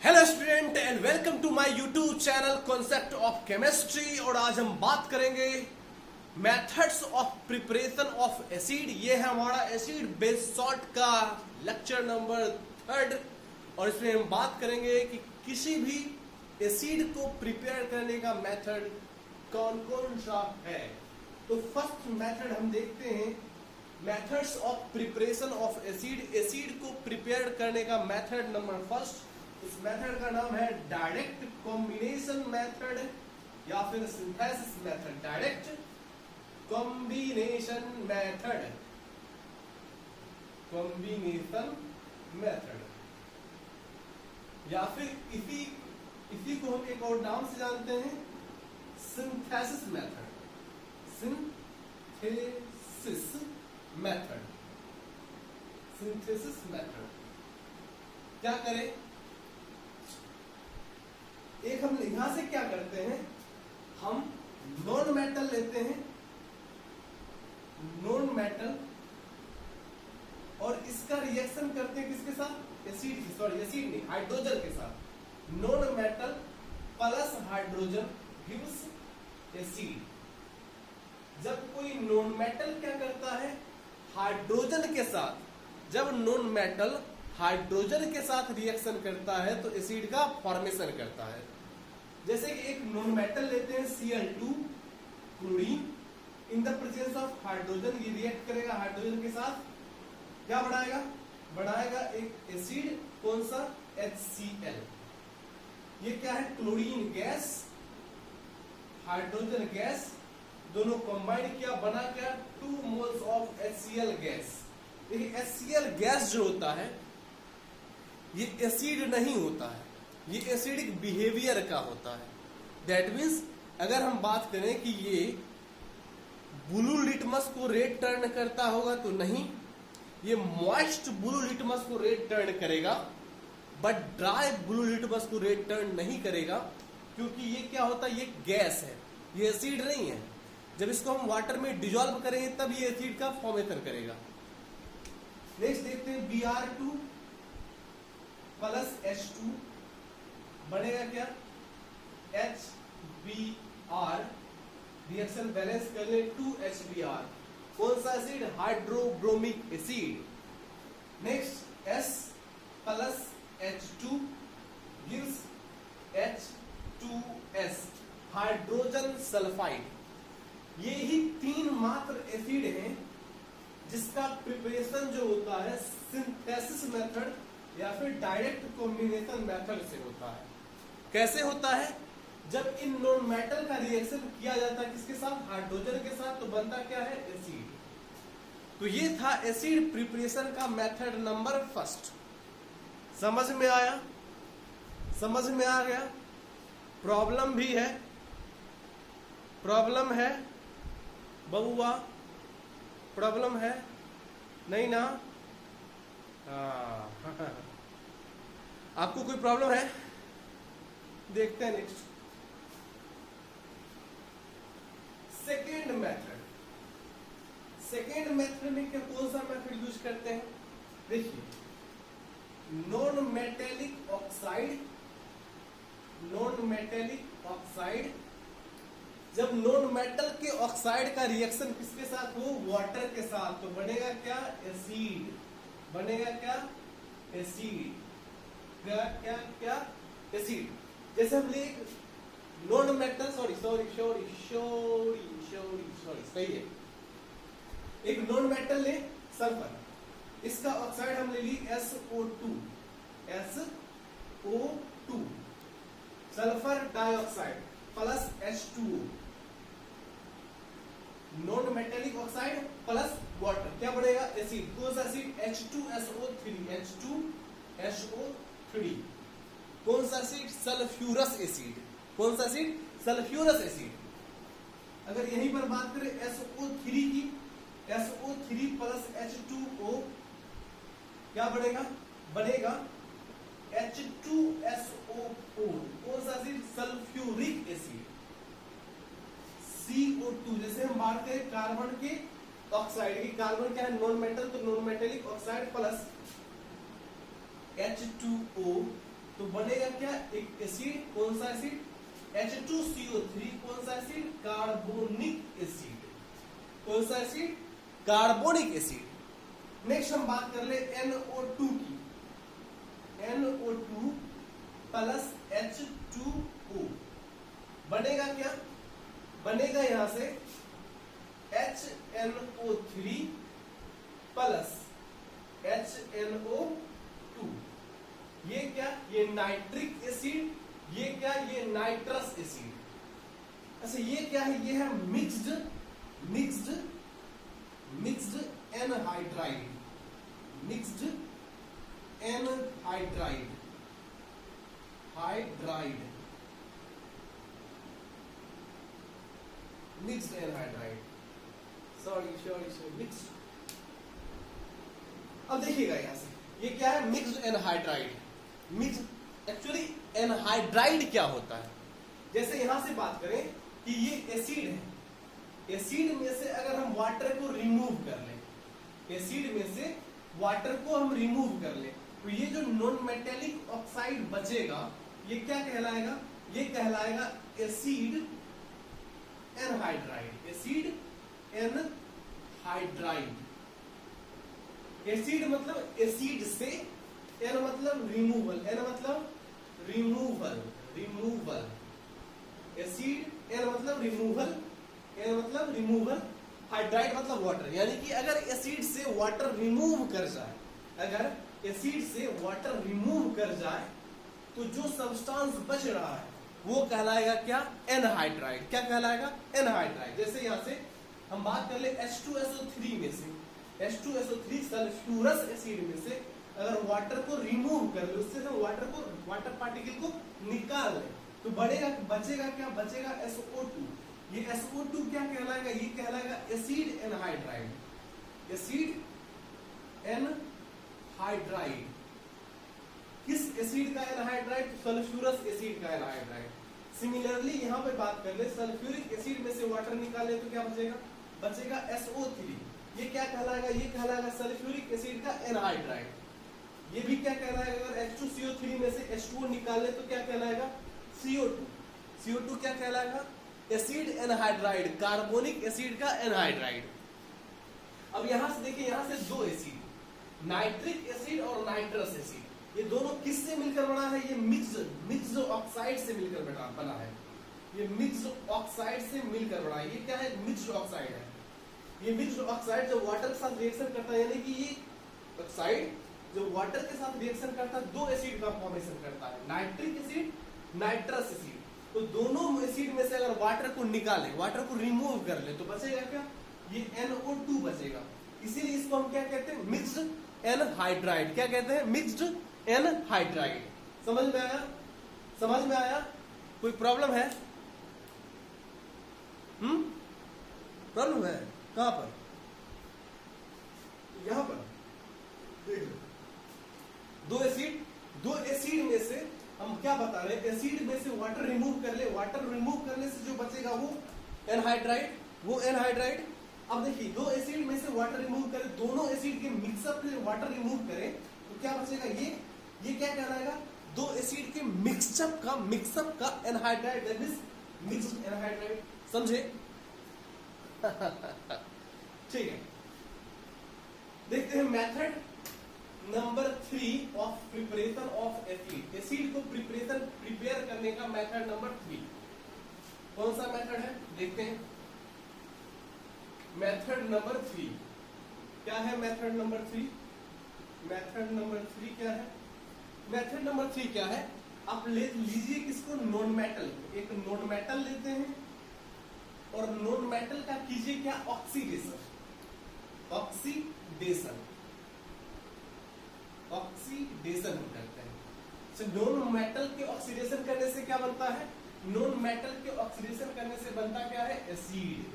Hello student and welcome to my YouTube channel concept of chemistry. और आज हम बात करेंगे methods of preparation of acid. ये है हमारा एसिड बेस सॉल्ट का लेक्चर नंबर 3 और इसमें हम बात करेंगे कि किसी भी एसिड को प्रिपेयर करने का मेथड कौन कौन सा है। तो फर्स्ट मेथड हम देखते हैं, methods of preparation of acid. Acid को प्रिपेयर करने का मेथड नंबर फर्स्ट, इस मेथड का नाम है डायरेक्ट कॉम्बिनेशन मेथड या फिर synthesis method. Direct combination method, combination method या फिर इसी को हम एक और नाम से जानते हैं, synthesis method. Synthesis method, synthesis method क्या करें, एक हम यहां से क्या करते हैं, हम नॉन मेटल लेते हैं, नॉन मेटल, और इसका रिएक्शन करते हैं किसके साथ, एसिड, सॉरी एसिड नहीं, हाइड्रोजन के साथ। Non metal plus hydrogen gives acid. जब कोई नॉन मेटल क्या करता है, हाइड्रोजन के साथ, जब नॉन मेटल हाइड्रोजन के साथ रिएक्शन करता है तो एसिड का फॉर्मेशन करता है। जैसे कि एक नॉन मेटल लेते हैं Cl2 chlorine, in the presence of hydrogen ये रिएक्ट करेगा हाइड्रोजन के साथ, क्या बढ़ाएगा, बढ़ाएगा एक एसिड, कौन सा, HCl। ये क्या है, क्लोरीन गैस, हाइड्रोजन गैस, दोनों कंबाइन किया, बना क्या, 2 मोल्स ऑफ HCl गैस। देखिए HCl गैस जो होता है ये एसिड नहीं होता है, ये एसिडिक बिहेवियर का होता है। दैट मीन्स अगर हम बात करें कि ये ब्लू लिटमस को रेड टर्न करता होगा तो नहीं, ये मॉइस्ट ब्लू लिटमस को रेड टर्न करेगा, बट ड्राई ब्लू लिटमस को रेड टर्न नहीं करेगा, क्योंकि ये क्या होता है, ये गैस है, ये एसिड नहीं है। जब इसको हम वाटर में डिजोल्व करेंगे तब ये एसिड का फॉर्मेशन करेगा। नेक्स्ट देखते हैं Br2 प्लस H2 बनेगा क्या, HBr, रिएक्शन बैलेंस कर ले, 2HBr, कौन सा acid, hydrobromic acid. Next S plus H2 gives H2S, hydrogen sulphide. ये ही 3 मात्र एसिड हैं जिसका प्रिपरेशन जो होता है सिंथेसिस मेथड या फिर डायरेक्ट कॉम्बिनेशन मेथड से होता है। कैसे होता है, जब इन नॉन मेटल का रिएक्शन किया जाता है किसके साथ, हाइड्रोजन के साथ, तो बनता क्या है, एसिड। तो ये था एसिड प्रिपरेशन का मेथड नंबर फर्स्ट। समझ में आया, समझ में आ गया। प्रॉब्लम भी है, प्रॉब्लम है बबुआ, प्रॉब्लम है नहीं ना, आपको कोई प्रॉब्लम है, देखते हैं next. Second method, second method में क्या, कौन सा मेथड यूज करते हैं, देखिए, non metallic oxide, non metallic oxide, जब नॉन मेटल के ऑक्साइड का रिएक्शन किसके साथ हो, वाटर के साथ, तो बनेगा क्या, एसिड, बनेगा क्या, एसिड, क्या क्या क्या, एसिड। जैसे हम ले नॉन मेटल, सॉरी सही है, एक नॉन मेटल ले सल्फर, इसका ऑक्साइड हम ले ली SO2, SO2, sulphur dioxide plus H2O, non metallic oxide plus water, क्या बनेगा, एसिड। कौन सा एसिड, H2SO3, H2SO3, कौन सा एसिड, सल्फ्यूरस एसिड, कौन सा एसिड, सल्फ्यूरस एसिड। अगर यहीं पर बात करें SO3 की, SO3 प्लस H2O, क्या बनेगा, बनेगा H2SO4, कौन सा एसिड, सल्फ्यूरिक एसिड। CO2, जैसे हम बात करें कार्बन के ऑक्साइड की, कार्बन क्या है, नॉन मेटल, तो non metallic oxide plus H2O तो बनेगा क्या, एक एसिड, कौन सा एसिड, H2CO3, कौन सा एसिड, कार्बोनिक एसिड, कौन सा एसिड, कार्बोनिक एसिड। नेक्स्ट हम बात कर ले NO2 की, NO2 प्लस H2O, बनेगा क्या, बनेगा यहां से HNO3 प्लस HNO2, ये क्या, ये नाइट्रिक एसिड, ये क्या, ये नाइट्रस एसिड। अच्छा ये क्या है, ये है mixed anhydride, mixed anhydride, mixed anhydride, sorry mixed. अब देखिएगा यहां से, ये क्या है, mixed anhydride. Mixed actually anhydride क्या होता है, जैसे यहां से बात करें कि ये एसिड है, एसिड में से अगर हम वाटर को रिमूव कर लें, एसिड में से वाटर को हम रिमूव कर लें, तो ये जो नॉन मेटेलिक ऑक्साइड बचेगा ये क्या कहलाएगा, ये कहलाएगा acid anhydride, acid anhydride. Acid मतलब एसिड से, एन मतलब रिमूवल, एन मतलब रिमूवल, एसिड, एन मतलब रिमूवल, एन मतलब रिमूवल, हाइड्राइड मतलब वाटर। यानी कि अगर एसिड से वाटर रिमूव कर जाए, अगर एसिड से वाटर रिमूव कर जाए तो जो सब्सटेंस बच रहा है वो कहलाएगा क्या, एनहाइड्राइड। क्या कहलाएगा, एनहाइड्राइड। जैसे यहां से हम बात कर ले H2SO3 में से, H2SO3 सल्फ्यूरस एसिड में से अगर वाटर को रिमूव कर ले, उससे हम वाटर पार्टिकल को निकाल ले, तो बचेगा क्या, बचेगा SO2। ये SO2 क्या कहलाएगा, ये कहलाएगा एसिड एनहाइड्राइड, एसिड एनहाइड्राइड। किस एसिड का एनहाइड्राइड, सल्फ्यूरस एसिड का एनहाइड्राइड। सिमिलरली यहां पे बात कर ले, सल्फ्यूरिक एसिड में से वाटर निकाले तो क्या बचेगा, बचेगा SO3। ये क्या कहलाएगा, ये कहलाएगा सल्फ्यूरिक एसिड का एनहाइड्राइड। ये भी क्या कहलाएगा, अगर H2CO3 में से H2O निकाले तो क्या कहलाएगा, CO2। CO2 क्या कहलाएगा, एसिड एनहाइड्राइड, कार्बोनिक एसिड का एनहाइड्राइड। अब यहां से देखिए, यहां से दो एसिड, नाइट्रिक एसिड और नाइट्रस एसिड, ये दोनों किससे मिलकर बना है, ये मिक्स्ड ऑक्साइड से मिलकर बना है, ये मिक्स्ड ऑक्साइड से मिलकर बना है। ये क्या है, मिक्स्ड ऑक्साइड है। ये मिक्स्ड ऑक्साइड जब वाटर के साथ रिएक्शन करता है, यानी कि ये ऑक्साइड जो वाटर के साथ रिएक्शन करता है, दो एसिड का फॉर्मेशन करता है, नाइट्रिक एसिड, नाइट्रस एसिड। तो दोनों एसिड में से अगर वाटर को निकाले, वाटर को रिमूव कर ले, तो बचेगा क्या, ये NO2 बचेगा। इसीलिए इसको हम क्या कहते हैं, मिक्स्ड एनहाइड्राइड। क्या कहते हैं, मिक्स्ड एनहाइड्राइड। समझ में आया, समझ में आया, कोई प्रॉब्लम है, प्रॉब्लम है कहां पर, यहां पर देख लो, दो एसिड में से हम क्या बता रहे हैं, एसिड में से वाटर रिमूव कर ले, वाटर रिमूव करने से जो बचेगा वो एनहाइड्राइड, वो एनहाइड्राइड। अब देखिए, दो एसिड में से वाटर रिमूव करें, दोनों एसिड के मिक्सअप से वाटर रिमूव करें तो क्या बचेगा, ये क्या कहलाएगा, दो एसिड के मिक्सअप का anhydride, that is mixed anhydride. समझे? ठीक है, देखते हैं method number 3 of preparation of acid. Acid को प्रिपेयर करने का मेथड नंबर 3 कौन सा मेथड है, देखते हैं। मेथड नंबर 3 क्या है, मेथड नंबर 3, मेथड नंबर 3 क्या है, मेथड नंबर 3 क्या है, आप ले लीजिए किसको, नॉन मेटल, एक नॉन मेटल लेते हैं और नॉन मेटल का कीजिए क्या, ऑक्सीडेशन, ऑक्सीडेशन करते हैं। नॉन मेटल के ऑक्सीडेशन करने से क्या बनता है, नॉन मेटल के ऑक्सीडेशन करने से बनता क्या है, एसिड।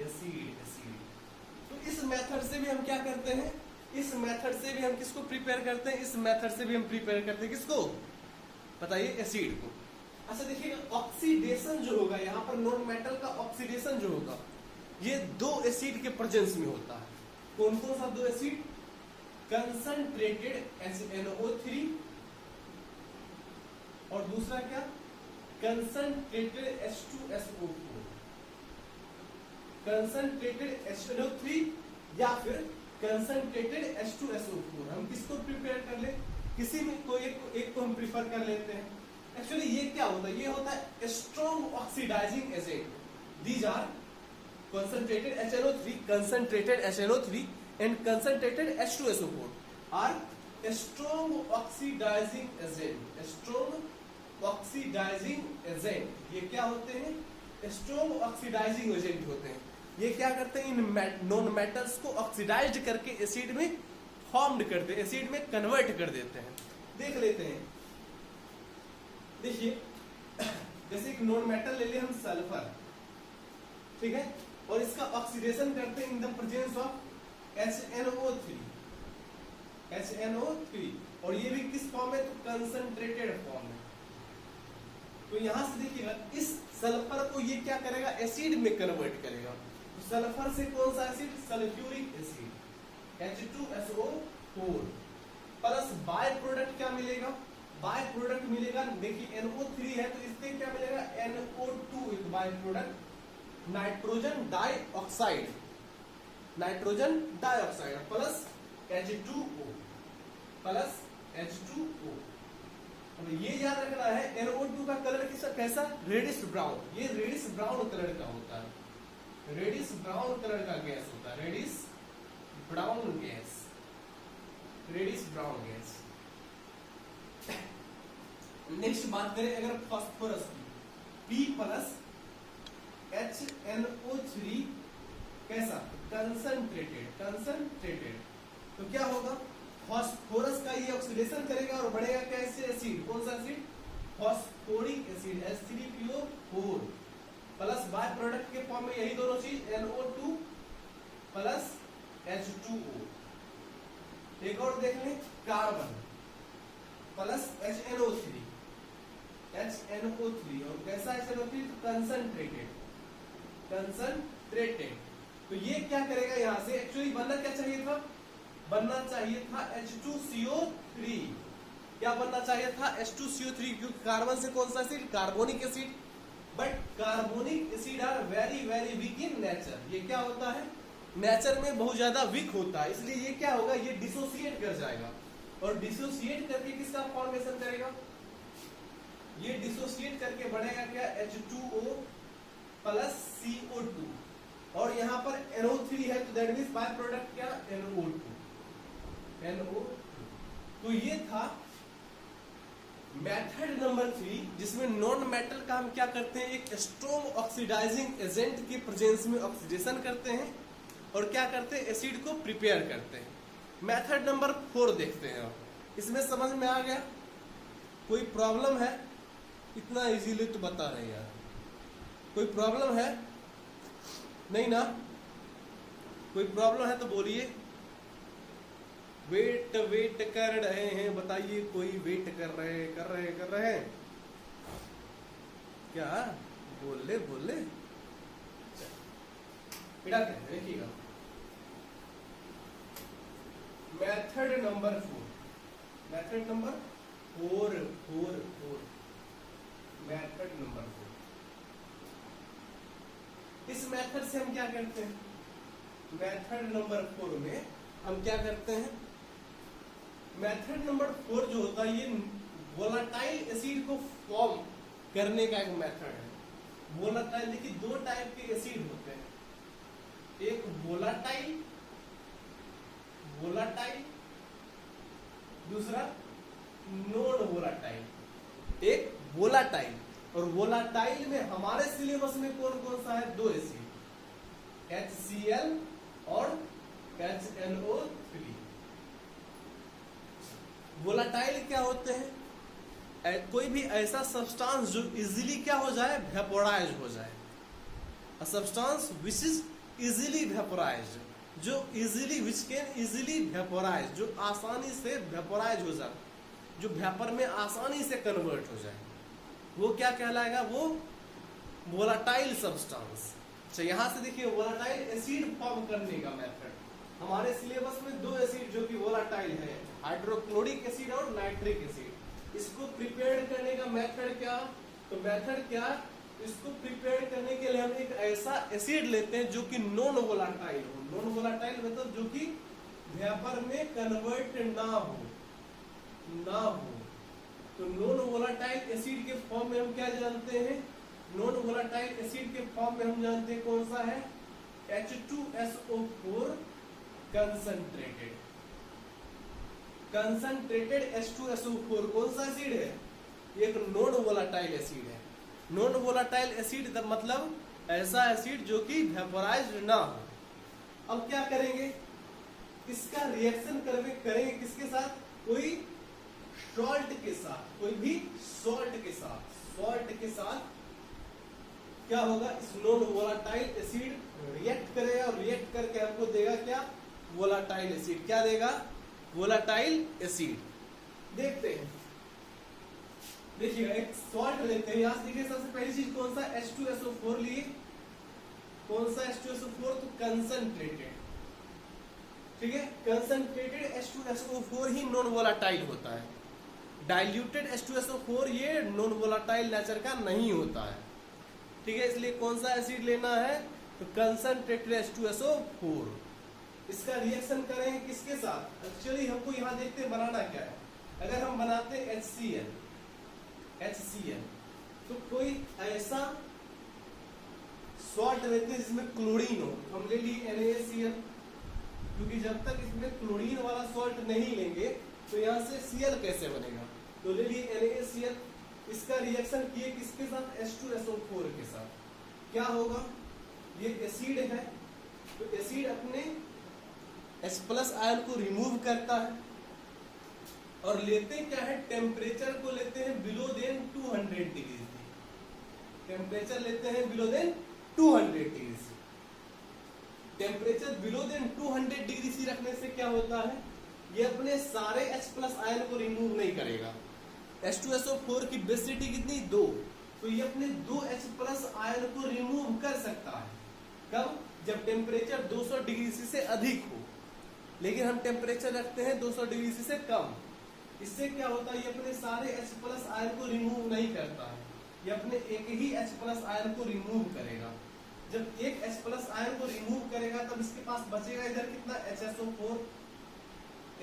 तो इस मेथड से भी हम क्या करते हैं, इस मेथड से भी हम किसको प्रिपेयर करते हैं, इस मेथड से भी हम प्रिपेयर करते हैं किसको, बताइए, एसिड को। अच्छा देखिए, ऑक्सीडेशन जो होगा यहाँ पर, नॉन मेटल का ऑक्सीडेशन जो होगा, ये दो एसिड के प्रेजेंस में होता है। कौन कौन सा दो एसिड, कंसंट्रेटेड NO3 और दूसरा क्या, कंसंट्रेटेड H2SO4, कंसंट्रेटेड HNO3 या फिर कंसंट्रेटेड H2SO4। हम किसको प्रिपेयर कर ले, किसी में कोई एक को हम प्रिफर कर लेते हैं। एक्चुअली ये क्या होता है, ये होता है strong oxidising agent. These are concentrated HNO3 and concentrated H2SO4 are strong oxidizing agent। ये क्या होते हैं, strong oxidizing agent होते हैं। ये क्या करते हैं, इन नॉन मेटल्स को ऑक्सीडाइज करके एसिड में फॉर्म्ड करते हैं, एसिड में कन्वर्ट कर देते हैं। देख लेते हैं, देखिए जैसे एक नॉन मेटल ले लिया हम सल्फर, ठीक है, और इसका ऑक्सीडेशन करते हैं in the presence of HNO3, और ये भी किस फॉर्म है, तो कंसंट्रेटेड फॉर्म है। तो यहां से देखिएगा इस सल्फर को ये क्या करेगा, एसिड में कन्वर्ट करेगा। तो सल्फर से कौन सा acid, sulphuric acid H2SO4 plus by product क्या मिलेगा, बाय प्रोडक्ट मिलेगा, देखिए NO3 है तो इससे क्या मिलेगा, NO2 एक by product, nitrogen dioxide plus H2O। अब ये याद रखना है, NO2 का कलर कैसा, रेडिश ब्राउन, ये रेडिश ब्राउन कलर का होता है, रेडिश ब्राउन कलर का गैस होता है, रेडिश ब्राउन गैस। नेक्स्ट बात करें अगर फास्फोरस की, P प्लस HNO3 कैसा, कंसंट्रेटेड, तो क्या होगा, फास्फोरस का ये ऑक्सीडेशन करेगा और बढ़ेगा कैसे, एसिड, कौन सा acid, phosphoric acid H3PO4 plus by product के फॉर्म में यही दोनों चीज NO2 प्लस H2O। एक और देख लें, कार्बन प्लस HNO3 और कैसा HNO3, तो कंसंट्रेटेड। तो ये क्या करेगा, यहां से एक्चुअली बनना क्या चाहिए था, H2CO3, क्या बनना चाहिए था, H2CO3, क्योंकि कार्बन से कौन सा acid, carbonic acid, but carbonic acid are very very weak in nature. ये क्या होता है, नेचर में बहुत ज्यादा वीक होता है, इसलिए ये क्या होगा, ये डिसोसिएट कर जाएगा, और डिसोसिएट करके किसका फॉर्मेशन करेगा, ये डिसोसिएट करके बढ़ेगा क्या, H2O प्लस CO2, और यहाँ पर NO3 है तो दैट मीन्स बाय प्रोडक्ट क्या, NO2। तो ये था मेथड नंबर 3, जिसमें नॉन मेटल का हम क्या करते हैं, एक स्ट्रॉन्ग ऑक्सीडाइजिंग एजेंट के प्रेजेंस में ऑक्सीडेशन करते हैं और क्या करते हैं, एसिड को प्रिपेयर करते हैं। मेथड नंबर 4 देखते हैं, इसमें समझ में आ गया, कोई प्रॉब्लम है, इतना इजीली तो बता रहे यार, कोई प्रॉब्लम है नहीं ना, कोई प्रॉब्लम है तो बोलिए, वेट कर रहे हैं, बताइए कोई वेट कर रहे हैं क्या, बोल ले बेटा, देखिएगा method number 4, method number 4, method number 4। इस मेथड से हम क्या करते हैं, मेथड नंबर 4 में हम क्या करते हैं, मेथड नंबर 4 जो होता है ये वोलाटाइल एसिड को फॉर्म करने का एक मेथड है। वोलाटाइल, देखिए दो टाइप के एसिड होते हैं, एक वोलाटाइल, दूसरा नॉन वोलाटाइल। एक वोलाटाइल, और वोलाटाइल में हमारे सिलेबस में कौन कौन सा है, दो एसिड, HCl और HNO3। वोलाटाइल क्या होते हैं, कोई भी ऐसा सब्सटेंस जो इजीली क्या हो जाए, वेपोराइज हो जाए, a substance which is easily vaporise, जो easily, which can easily vaporise, जो आसानी से वेपोराइज हो जाए, जो वेपर में आसानी से कन्वर्ट हो जाए, वो क्या कहलाएगा, वो वोलाटाइल सब्सटेंस। अच्छा यहां से देखिए वोलाटाइल एसिड फॉर्म करने का मेथड, हमारे सिलेबस में दो एसिड जो कि वोलाटाइल है, हाइड्रोक्लोरिक एसिड और नाइट्रिक एसिड। इसको प्रिपेयर करने का मेथड क्या, तो मेथड क्या, इसको प्रिपेयर करने के लिए हम एक ऐसा एसिड लेते हैं जो कि नॉन वोलाटाइल हो। नॉन वोलाटाइल मतलब जो कि वेपर में कन्वर्ट ना हो। तो नॉन वोलाटाइल एसिड के फॉर्म में हम क्या जानते हैं, नॉन वोलाटाइल एसिड के फॉर्म में हम जानते हैं कौन सा है, H2SO4 कंसंट्रेटेड। कंसंट्रेटेड H2SO4 कौन सा एसिड है, एक नॉन वोलाटाइल एसिड है। नॉन वोलाटाइल एसिड मतलब ऐसा एसिड जो कि वेपोराइज्ड ना हो। अब क्या करेंगे, इसका रिएक्शन करेंगे किसके साथ, कोई सॉल्ट के साथ, कोई भी सॉल्ट के साथ क्या होगा, इस नॉन वोलाटाइल एसिड रिएक्ट करेगा और रिएक्ट करके हमको देगा क्या, वोलाटाइल एसिड। क्या देगा, वोलाटाइल एसिड। देखते हैं, देखिएगा एक सॉल्ट लेते हैं, यहां से देखिए सबसे पहली चीज कौन सा, H2SO4 लिए, कौन सा H2SO4, तो कंसंट्रेटेड, ठीक है। कंसंट्रेटेड H2SO4 ही नॉन वोलाटाइल होता है। डाइल्यूटेड H2SO4 ये नॉन वोलाटाइल नेचर का नहीं होता है, ठीक है। इसलिए कौन सा एसिड लेना है, तो कंसंट्रेटेड H2SO4। इसका रिएक्शन करेंगे किसके साथ, एक्चुअली हमको यहां देखते हैं बनाना क्या है। अगर हम बनाते हैं HCl, तो कोई ऐसा सॉल्ट लेते हैं जिसमें क्लोरीन हो, हम ले लिए NaCl, क्योंकि जब तक इसमें क्लोरीन वाला सॉल्ट नहीं लेंगे तो यहां से Cl कैसे बनेगा, तो ले लिए NaCl। इसका रिएक्शन किए किसके साथ, H2SO4 के साथ। क्या होगा, ये एसिड है, तो एसिड अपने H+ आयन को रिमूव करता है और लेते क्या है, टेम्परेचर को लेते हैं below than 200 degree C. Temperature लेते हैं below than 200 degree C. Temperature below than 200 degree C रखने से क्या होता है, ये अपने सारे H+ आयन को रिमूव नहीं करेगा। H2SO4 की बेसिसिटी कितनी, 2, तो ये अपने 2 H+ आयन को रिमूव कर सकता है। कब, जब टेम्परेचर 200 डिग्री सी से अधिक हो, लेकिन हम टेम्परेचर रखते हैं 200 डिग्री सी से कम। इससे क्या होता है, ये अपने सारे H+ आयन को रिमूव नहीं करता है, ये अपने एक ही H+ आयन को रिमूव करेगा। जब एक H+ आयन को रिमूव करेगा तब इसके पास बचेगा इधर कितना, HSO4,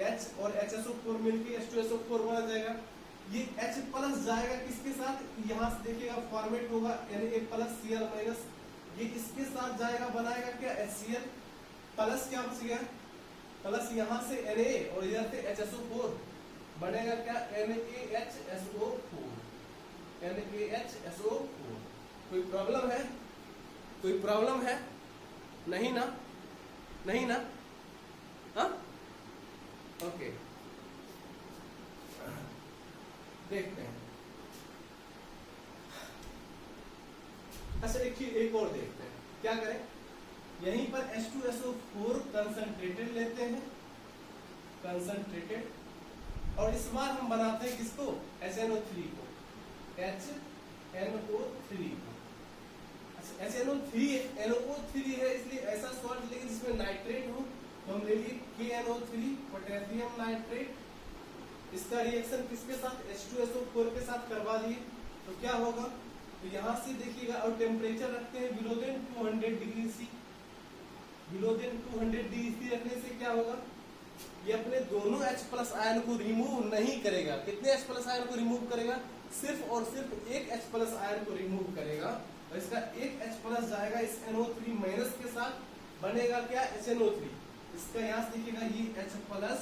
H और HSO4 मिलकर H2SO4 बना जाएगा। ये H+ जाएगा किसके साथ, यहाँ से देखिएगा फॉर्मेट होगा Na+Cl-, ये इसके साथ जाएगा, बनाएगा क्या, HCl प्लस, क्या बच गया, प्लस यहाँ से Na और इधर से HSO4 बनेगा क्या, NaHSO4। कोई प्रॉब्लम है, कोई प्रॉब्लम है, नहीं ना, नहीं ना, हाँ, ओके। देखते हैं, अच्छा एक चीज एक और देखते हैं, क्या करें, यहीं पर H2SO4 कंसंट्रेटेड लेते हैं, कंसंट्रेटेड, और इस बार हम बनाते हैं किसको, HNO3 को, HNO3 को। अच्छा HNO3 है, इसलिए ऐसा सॉल्ट लेंगे जिसमें नाइट्रेट हो, तो हम ले लिए KNO3, पोटेशियम नाइट्रेट। इसका रिएक्शन किसके साथ, H2SO4 के साथ करवा दिए, तो क्या होगा, तो यहां से देखिएगा, और टेम्परेचर रखते हैं below than 200 degree C. Below than 200 degree C रखने से क्या होगा, ये अपने दोनों H+ आयन को रिमूव नहीं करेगा। कितने H+ आयन को रिमूव करेगा, सिर्फ और सिर्फ एक H+ आयन को रिमूव करेगा, और इसका एक H+ जाएगा इस NO3- के साथ, बनेगा क्या, HNO3। इसका यहाँ से देखिएगा, ये H+ प्लस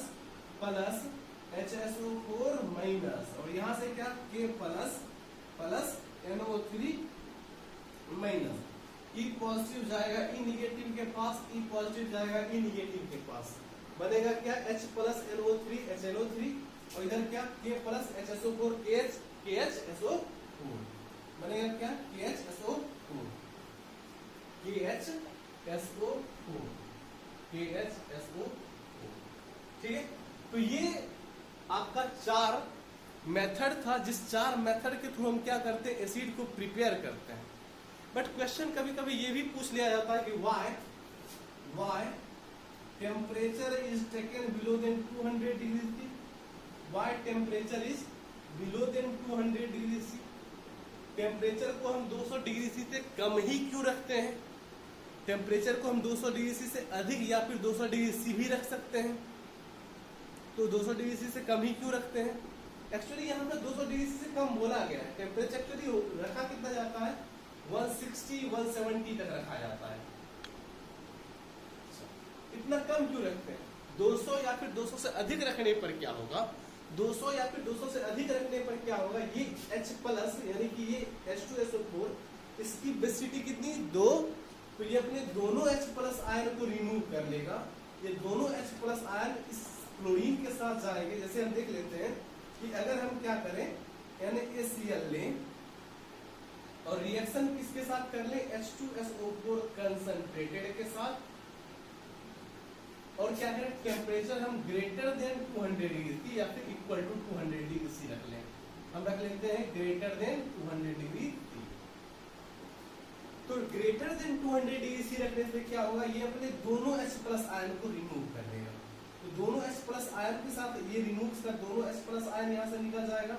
HSO4-, और यहाँ से क्या, K+ plus NO3-। E positive जाएगा E निगेटिव के पास, E पॉजिटिव जाएगा E निगेटिव के पास, बनेगा क्या, H+ NO3 HNO3, और इधर क्या, K+ HSO4 KHSO4 बनेगा क्या, KHSO4। ठीक है। तो ये आपका 4 मेथड था, जिस 4 मेथड के थ्रू हम क्या करते हैं, एसिड को प्रिपेयर करते हैं। बट क्वेश्चन कभी कभी ये भी पूछ लिया जाता है कि why temperature is taken below than 200 degree C, why temperature is below than 200 degree C. Temperature को हम 200 डिग्री सी से कम ही क्यों रखते हैं? टेम्परेचर को हम 200 डिग्री सी से अधिक या फिर 200 डिग्री सी भी रख सकते हैं। तो 200 डिग्री सी से कम ही क्यों रखते हैं? एक्चुअली यहाँ पर 200 डिग्री सी से कम बोला गया है। टेम्परेचर एक्चुअली रखा कितना जाता है? 160 170 तक रखा जाता है। इतना कम क्यों रखते हैं? 200 या फिर 200 से अधिक रखने पर क्या होगा? 200 या फिर 200 से अधिक रखने पर क्या होगा? ये H प्लस यानी कि ये H2SO4 इसकी बेसिसिटी कितनी? 2। तो ये अपने दोनों H प्लस आयन को रिमूव कर लेगा। ये दोनों H प्लस आयन इस क्लोरीन के साथ जाएंगे। जैसे हम देख लेते हैं कि अगर हम क्या करें, NaCl लें और रिएक्शन किसके साथ कर लें? H2SO4 कंसंट्रेटेड के साथ, और क्या करें? टेम्परेचर हम ग्रेटर देन 200 डिग्री सी या फिर इक्वल टू 200 डिग्री सी रख लें। हम रख लेते हैं ग्रेटर देन 200 डिग्री सी। तो ग्रेटर देन 200 डिग्री सी रखने से क्या होगा? ये अपने दोनों H प्लस आयन को रिमूव कर देगा। तो दोनों H प्लस आयन के साथ ये रिमूव कर दोनों H प्लस आयन यहाँ से निकल जाएगा।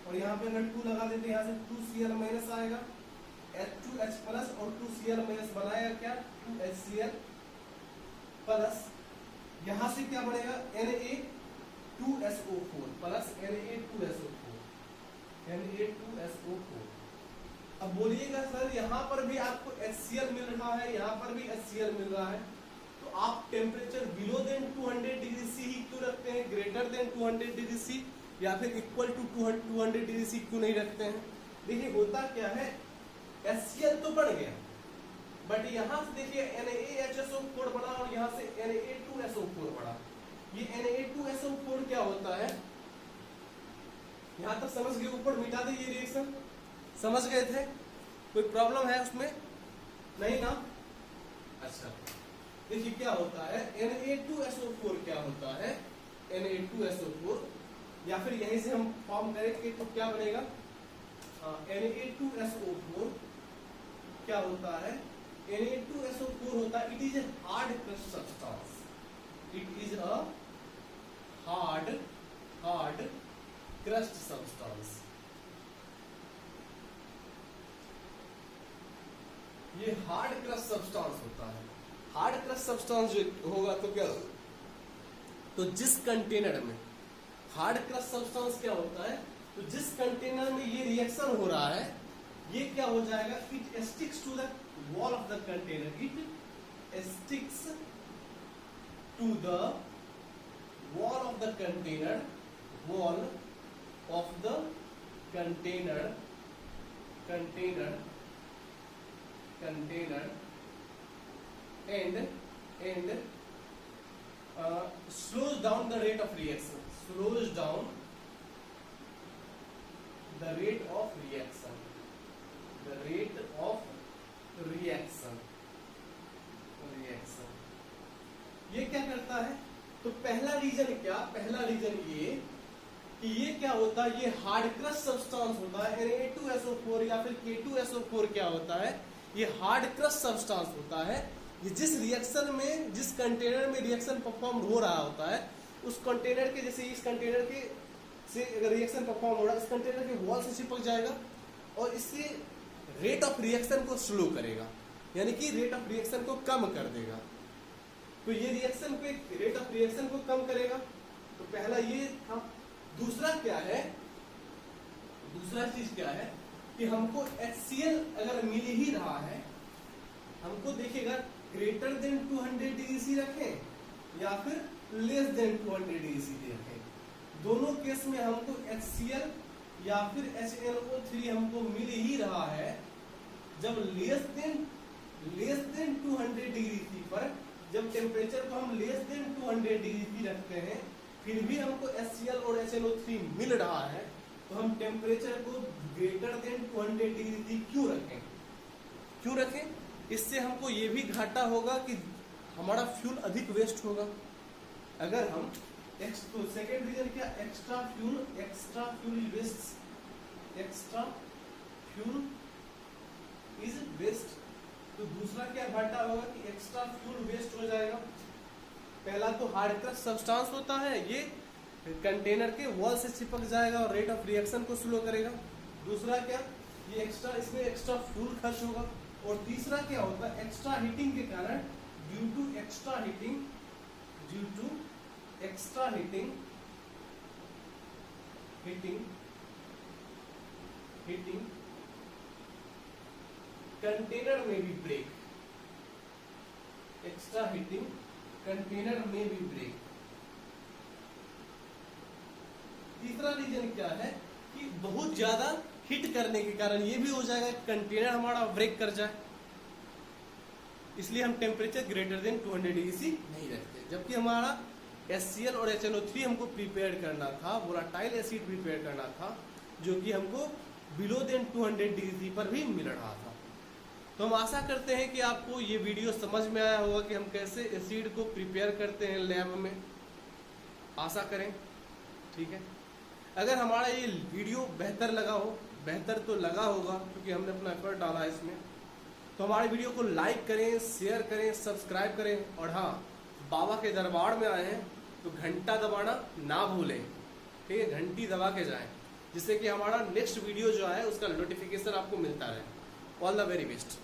और यहाँ पे अगर 2 लगा देते हैं, यहाँ से 2Cl माइनस आएगा, H2H प्लस और 2Cl माइनस बनाएगा क्या? 2HCl plus. यहाँ से क्या बनेगा? Na2SO4 plus Na2SO4, Na2SO4। अब बोलिएगा सर यहाँ पर भी आपको HCl मिल रहा है, यहाँ पर भी HCl मिल रहा है, तो आप temperature below than 200 degree C ही क्यों रखते हैं? ग्रेटर देन 200 डिग्री सी या फिर इक्वल टू 200 डिग्री सी क्यों नहीं रखते हैं? देखिए होता क्या है, HCl तो बढ़ गया, बट यहाँ से देखिए NaHSO4 बना और यहाँ से Na2SO4 बना। ये Na2SO4 क्या होता है? यहाँ तक समझ गए? ऊपर मिटा दे ये रिएक्शन, समझ गए थे? कोई प्रॉब्लम है उसमें? नहीं ना? अच्छा, देखिए क्या होता है, Na2SO4 क्या होता है? Na2SO4 या फिर यहीं से हम फॉर्म करेंगे तो क्या बनेगा? Na2SO4 क्या होता है? Na2SO4 होता है, it is a hard crust substance. It is a hard crust substance. ये हार्ड क्रस्ट सब्सटेंस होता है। हार्ड क्रस्ट सब्सटेंस जो होगा तो क्या, तो जिस कंटेनर में हार्ड क्रस्ट सब्सटेंस क्या होता है, तो जिस कंटेनर में ये रिएक्शन हो रहा है, ये क्या हो जाएगा? It sticks to the wall of the container. It sticks to the wall of the container. Wall of the container. Container. And slows down the rate of reaction. Slows down the rate of reaction. The rate of reaction ये क्या करता है? तो पहला reason क्या? पहला reason ये कि ये क्या होता है, ये हार्ड क्रस्ट सब्सटेंस होता है। Na2SO4 या फिर K2SO4 क्या होता है? ये हार्ड क्रस्ट सब्सटेंस होता है। ये जिस रिएक्शन में, जिस कंटेनर में रिएक्शन परफॉर्म हो रहा होता है, उस कंटेनर के, जैसे इस कंटेनर के से अगर रिएक्शन परफॉर्म हो रहा है, इस कंटेनर के वॉल से चिपक जाएगा और इससे रेट ऑफ रिएक्शन को स्लो करेगा, यानी कि रेट ऑफ रिएक्शन को कम कर देगा। तो ये रिएक्शन पे रेट ऑफ रिएक्शन को कम करेगा। तो पहला ये था। दूसरा क्या है? दूसरा चीज क्या है कि हमको HCl अगर मिल ही रहा है, हमको देखिएगा ग्रेटर देन 200 डिग्री सी रखें या फिर लेस देन 200 डिग्री सी रखें। दोनों केस में हमको HCl या फिर HNO3 हमको मिल ही रहा है। जब लेस देन 200 डिग्री सी पर, जब टेम्परेचर को हम लेस देन 200 डिग्री सी रखते हैं, फिर भी हमको HCl और HNO3 मिल रहा है, तो हम टेम्परेचर को ग्रेटर देन 200 डिग्री सी क्यों रखें? इससे हमको ये भी घाटा होगा कि हमारा फ्यूल अधिक वेस्ट होगा। अगर हम तो सेकेंड रीजन क्या? Extra fuel is waste. तो दूसरा क्या घाटा होगा कि एक्स्ट्रा फ्यूल वेस्ट हो जाएगा। पहला तो हार्ड क्रस्ट सब्सटेंस होता है ये, कंटेनर के वॉल से चिपक जाएगा और रेट ऑफ रिएक्शन को स्लो करेगा। दूसरा क्या, ये एक्स्ट्रा, इसमें एक्स्ट्रा फ्यूल खर्च होगा। और तीसरा क्या होता है, एक्स्ट्रा हीटिंग के कारण, due to extra heating container में भी ब्रेक, एक्स्ट्रा हीटिंग कंटेनर में भी ब्रेक। तीसरा रीजन क्या है कि बहुत ज्यादा हिट करने के कारण ये भी हो जाएगा कंटेनर हमारा ब्रेक कर जाए, इसलिए हम temperature greater than 200 degree C नहीं रखते। जबकि हमारा HCl और HNO3 हमको प्रिपेयर करना था, वोलाटाइल एसिड प्रिपेयर करना था, जो कि हमको बिलो देन 200 डिग्री पर भी मिल रहा था। तो हम आशा करते हैं कि आपको ये वीडियो समझ में आया होगा कि हम कैसे एसिड को प्रिपेयर करते हैं लैब में, आशा करें, ठीक है। अगर हमारा ये वीडियो बेहतर लगा हो, बेहतर तो लगा होगा क्योंकि हमने अपना एफर्ट डाला है इसमें, तो हमारे वीडियो को लाइक करें, शेयर करें, सब्सक्राइब करें। और हाँ, बाबा के दरबार में आए हैं तो घंटा दबाना ना भूलें, ठीक है, घंटी दबा के जाएं, जिससे कि हमारा नेक्स्ट वीडियो जो है उसका नोटिफिकेशन आपको मिलता रहे। All the very best.